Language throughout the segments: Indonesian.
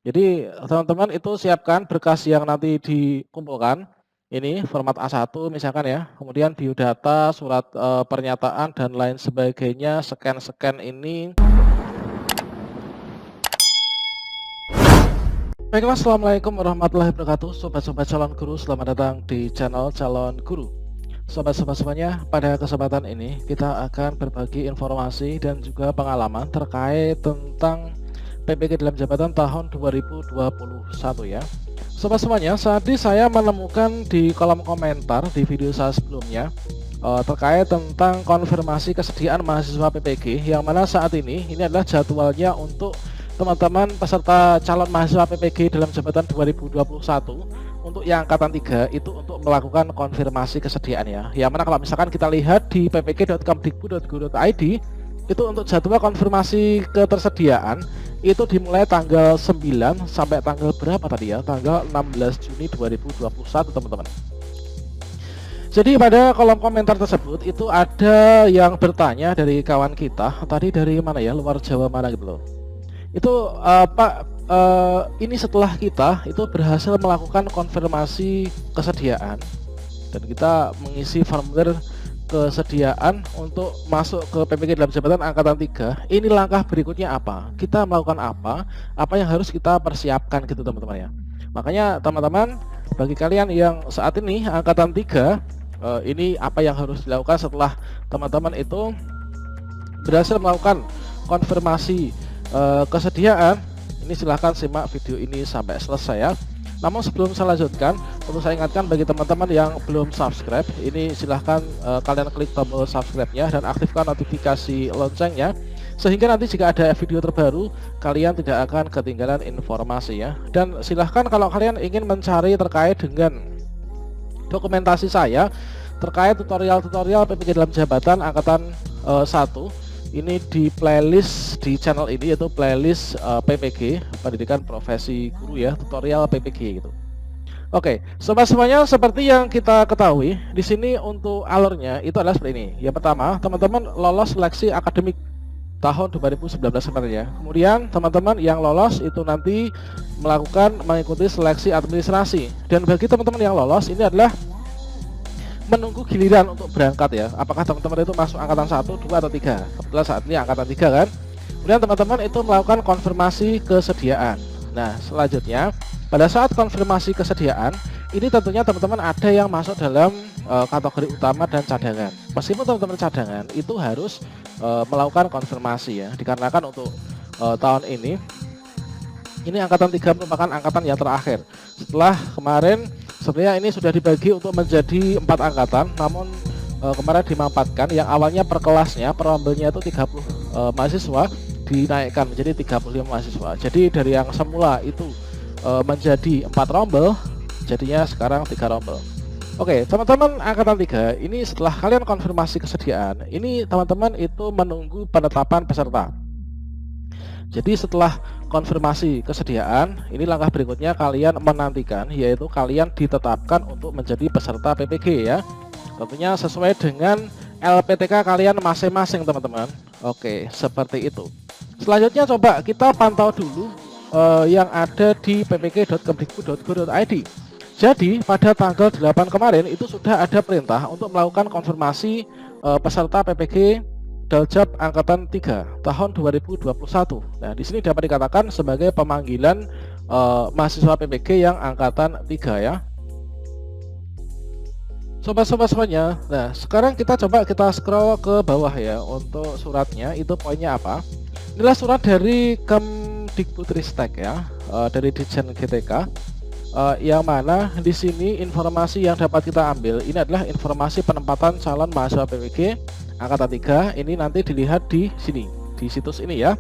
Jadi teman-teman itu siapkan berkas yang nanti dikumpulkan, ini format A1 misalkan ya, kemudian biodata, surat, pernyataan dan lain sebagainya, scan-scan ini. Baiklah, assalamualaikum warahmatullahi wabarakatuh, sobat-sobat calon guru, selamat datang di channel Calon Guru. Sobat-sobat semuanya, pada kesempatan ini kita akan berbagi informasi dan juga pengalaman terkait tentang PPG dalam jabatan tahun 2021 ya. Sobat semuanya, saat ini saya menemukan di kolom komentar di video saya sebelumnya terkait tentang konfirmasi kesediaan mahasiswa PPG, yang mana saat ini adalah jadwalnya untuk teman-teman peserta calon mahasiswa PPG dalam jabatan 2021 untuk yang angkatan 3 itu untuk melakukan konfirmasi kesediaan ya. Yang mana kalau misalkan kita lihat di ppg.kemdikbud.go.id itu untuk jadwal konfirmasi ketersediaan itu dimulai tanggal 9 sampai tanggal berapa tadi ya? Tanggal 16 Juni 2021 teman-teman. Jadi pada kolom komentar tersebut itu ada yang bertanya dari kawan kita tadi, dari mana ya, luar Jawa mana gitu loh. Itu Pak, ini setelah kita itu berhasil melakukan konfirmasi kesediaan dan kita mengisi formulir kesediaan untuk masuk ke PPG dalam jabatan angkatan 3, ini langkah berikutnya apa? Kita melakukan apa yang harus kita persiapkan gitu teman-teman ya. Makanya teman-teman, bagi kalian yang saat ini angkatan 3, ini apa yang harus dilakukan setelah teman-teman itu berhasil melakukan konfirmasi kesediaan. Ini silahkan simak video ini sampai selesai ya. Namun sebelum saya lanjutkan, perlu saya ingatkan bagi teman-teman yang belum subscribe, ini silahkan kalian klik tombol subscribe-nya dan aktifkan notifikasi loncengnya, sehingga nanti jika ada video terbaru kalian tidak akan ketinggalan informasi ya. Dan silahkan kalau kalian ingin mencari terkait dengan dokumentasi saya terkait tutorial-tutorial PPG dalam jabatan angkatan 1, ini di playlist di channel ini, yaitu playlist PPG Pendidikan Profesi Guru ya, tutorial PPG gitu. Oke, sobat semuanya, seperti yang kita ketahui di sini untuk alurnya itu adalah seperti ini. Yang pertama, teman-teman lolos seleksi akademik tahun 2019 sebenarnya. Kemudian teman-teman yang lolos itu nanti mengikuti seleksi administrasi. Dan bagi teman-teman yang lolos ini adalah menunggu giliran untuk berangkat ya. Apakah teman-teman itu masuk angkatan 1, 2 atau 3? Kebetulan saat ini angkatan 3 kan. Kemudian teman-teman itu melakukan konfirmasi kesediaan. Nah, selanjutnya pada saat konfirmasi kesediaan ini tentunya teman-teman ada yang masuk dalam kategori utama dan cadangan. Meskipun teman-teman cadangan itu harus melakukan konfirmasi ya, dikarenakan untuk tahun ini angkatan 3 merupakan angkatan yang terakhir. Setelah kemarin sebenarnya ini sudah dibagi untuk menjadi 4 angkatan, namun kemarin dimampatkan yang awalnya per kelasnya, per rombelnya itu 30 mahasiswa dinaikkan menjadi 35 mahasiswa. Jadi dari yang semula itu menjadi 4 rombel, jadinya sekarang 3 rombel. Oke, teman-teman angkatan 3 ini setelah kalian konfirmasi kesediaan, ini teman-teman itu menunggu penetapan peserta. Jadi setelah konfirmasi kesediaan, ini langkah berikutnya kalian menantikan, yaitu kalian ditetapkan untuk menjadi peserta PPG ya. Tentunya sesuai dengan LPTK kalian masing-masing teman-teman. Oke, seperti itu. Selanjutnya coba kita pantau dulu yang ada di ppg.kemdikbud.go.id. Jadi pada tanggal 8 kemarin itu sudah ada perintah untuk melakukan konfirmasi peserta PPG Daljab angkatan 3 tahun 2021. Nah, di sini dapat dikatakan sebagai pemanggilan mahasiswa PPG yang angkatan 3 ya. Sobat-sobat semuanya, nah sekarang kita coba scroll ke bawah ya. Untuk suratnya itu poinnya apa? Inilah surat dari Kemdikbudristek ya, dari Ditjen GTK, yang mana di sini informasi yang dapat kita ambil ini adalah informasi penempatan calon mahasiswa PPG angkatan 3. Ini nanti dilihat di sini, di situs ini ya.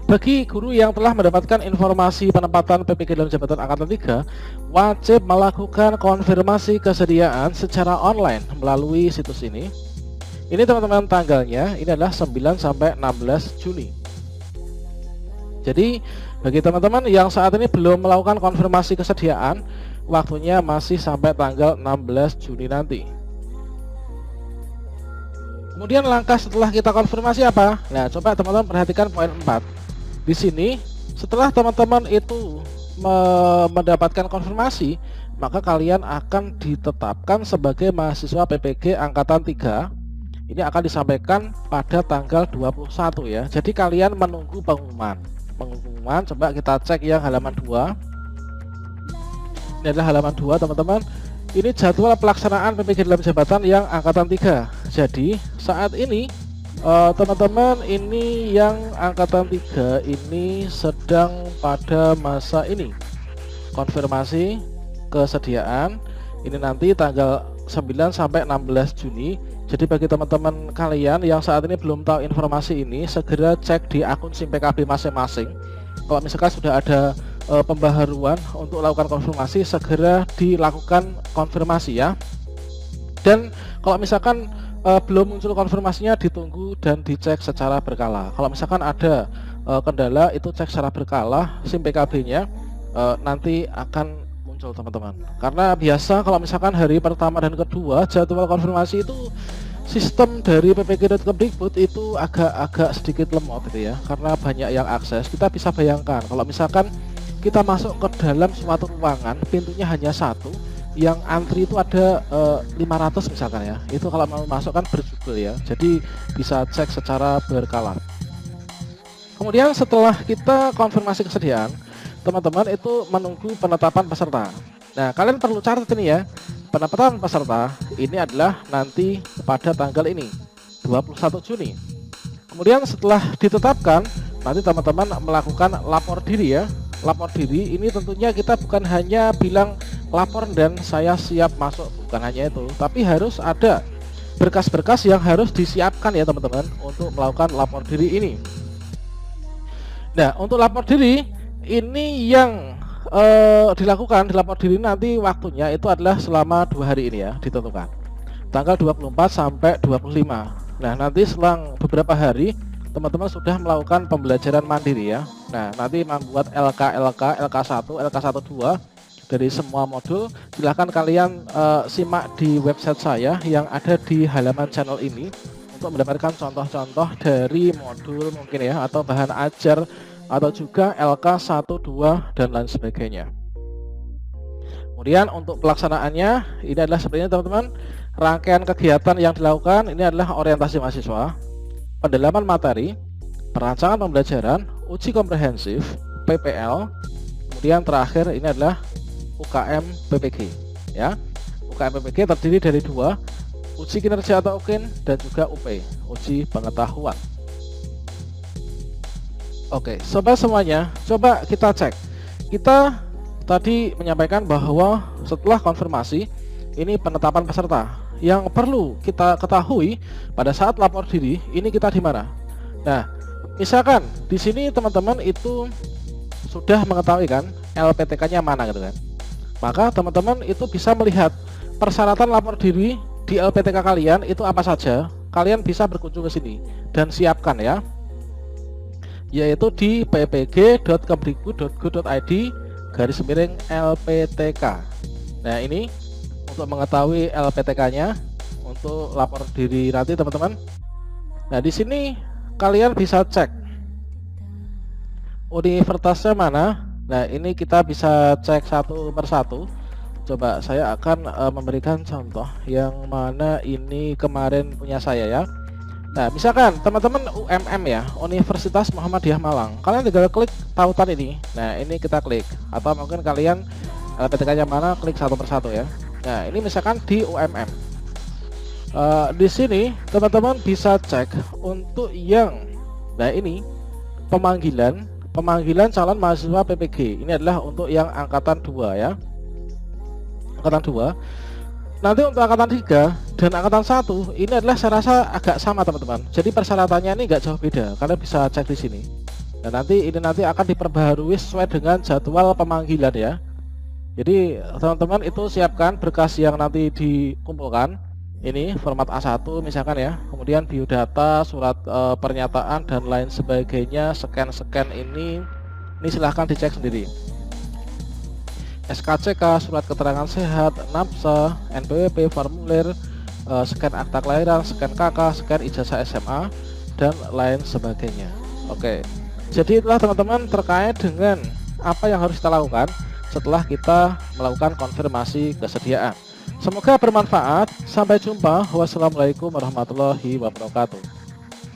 Bagi guru yang telah mendapatkan informasi penempatan PPG dalam jabatan angkatan 3, wajib melakukan konfirmasi kesediaan secara online melalui situs ini. Ini teman-teman tanggalnya ini adalah 9 sampai 16 Juni. Jadi bagi teman-teman yang saat ini belum melakukan konfirmasi kesediaan, waktunya masih sampai tanggal 16 Juni nanti. Kemudian langkah setelah kita konfirmasi apa? Nah, coba teman-teman perhatikan poin 4. Di sini Setelah teman-teman itu mendapatkan konfirmasi, maka kalian akan ditetapkan sebagai mahasiswa PPG angkatan 3. Ini akan disampaikan pada tanggal 21 ya. Jadi kalian menunggu pengumuman. Coba kita cek yang halaman 2. Ini adalah halaman 2 teman-teman. Ini jadwal pelaksanaan PPG dalam jabatan yang angkatan 3. Jadi saat ini teman-teman ini yang angkatan 3 ini sedang pada masa ini konfirmasi kesediaan. Ini nanti tanggal 9 sampai 16 Juni. Jadi bagi teman-teman kalian yang saat ini belum tahu informasi ini, segera cek di akun SIM PKB masing-masing. Kalau misalkan sudah ada pembaharuan untuk lakukan konfirmasi, segera dilakukan konfirmasi ya. Dan kalau misalkan belum muncul konfirmasinya, ditunggu dan dicek secara berkala. Kalau misalkan ada kendala, itu cek secara berkala SIM PKB-nya, nanti akan muncul teman-teman. Karena biasa kalau misalkan hari pertama dan kedua jadwal konfirmasi itu sistem dari ppg.kemdikbud itu agak sedikit lemot gitu ya, karena banyak yang akses. Kita bisa bayangkan kalau misalkan kita masuk ke dalam suatu ruangan, pintunya hanya satu, yang antri itu ada 500 misalkan ya, itu kalau mau masuk kan berjubel ya. Jadi bisa cek secara berkala. Kemudian setelah kita konfirmasi kesediaan, teman-teman itu menunggu penetapan peserta. Nah, kalian perlu catat ini ya, penetapan peserta ini adalah nanti pada tanggal ini 21 Juni. Kemudian setelah ditetapkan, nanti teman-teman melakukan lapor diri ya. Lapor diri ini tentunya kita bukan hanya bilang lapor dan saya siap masuk, bukan hanya itu, tapi harus ada berkas-berkas yang harus disiapkan ya teman-teman untuk melakukan lapor diri ini. Nah, untuk lapor diri ini yang dilakukan di lapor diri nanti waktunya itu adalah selama 2 hari ini ya, ditentukan tanggal 24 sampai 25. Nah, nanti selang beberapa hari teman-teman sudah melakukan pembelajaran mandiri ya. Nah, nanti membuat LK1, LK12 dari semua modul. Silahkan kalian simak di website saya yang ada di halaman channel ini untuk mendapatkan contoh-contoh dari modul mungkin ya, atau bahan ajar, atau juga LK1, 2 dan lain sebagainya. Kemudian untuk pelaksanaannya ini adalah seperti ini teman-teman. Rangkaian kegiatan yang dilakukan ini adalah orientasi mahasiswa, pendalaman materi, perancangan pembelajaran, uji komprehensif, PPL, kemudian terakhir ini adalah UKM PPG ya. UKM PPG terdiri dari 2, uji kinerja atau UKIN, dan juga UP, uji pengetahuan. Oke, sobat semuanya, coba kita cek. Kita tadi menyampaikan bahwa setelah konfirmasi ini penetapan peserta. Yang perlu kita ketahui pada saat lapor diri ini kita di mana. Nah, misalkan di sini teman-teman itu sudah mengetahui kan LPTK-nya mana gitu kan. Maka teman-teman itu bisa melihat persyaratan lapor diri di LPTK kalian itu apa saja. Kalian bisa berkunjung ke sini dan siapkan ya, yaitu di ppg.kemdikbud.go.id/LPTK. Nah, ini untuk mengetahui LPTK-nya untuk lapor diri nanti teman-teman. Nah, di sini kalian bisa cek universitasnya mana. Nah, ini kita bisa cek satu persatu. Coba saya akan memberikan contoh yang mana ini kemarin punya saya ya. Nah, misalkan teman-teman UMM ya, Universitas Muhammadiyah Malang. Kalian tinggal klik tautan ini. Nah, ini kita klik, atau mungkin kalian LPTK-nya mana, klik satu persatu ya. Nah, ini misalkan di UMM. Di sini teman-teman bisa cek untuk yang, nah ini pemanggilan calon mahasiswa PPG. Ini adalah untuk yang angkatan 2 ya. Angkatan 2. Nanti untuk angkatan 3 dan angkatan 1 ini adalah saya rasa agak sama teman-teman. Jadi persyaratannya ini nggak jauh beda. Kalian bisa cek di sini. Dan nanti akan diperbaharui sesuai dengan jadwal pemanggilan ya. Jadi teman-teman itu siapkan berkas yang nanti dikumpulkan. Ini format A1 misalkan ya. Kemudian biodata, surat pernyataan dan lain sebagainya. Scan ini silahkan dicek sendiri. SKCK, surat keterangan sehat, NAPSA, NPWP, formulir, scan akta kelahiran, scan KK, scan ijazah SMA dan lain sebagainya. Oke. Jadi itulah teman-teman terkait dengan apa yang harus kita lakukan setelah kita melakukan konfirmasi kesediaan. Semoga bermanfaat. Sampai jumpa. Wassalamualaikum warahmatullahi wabarakatuh.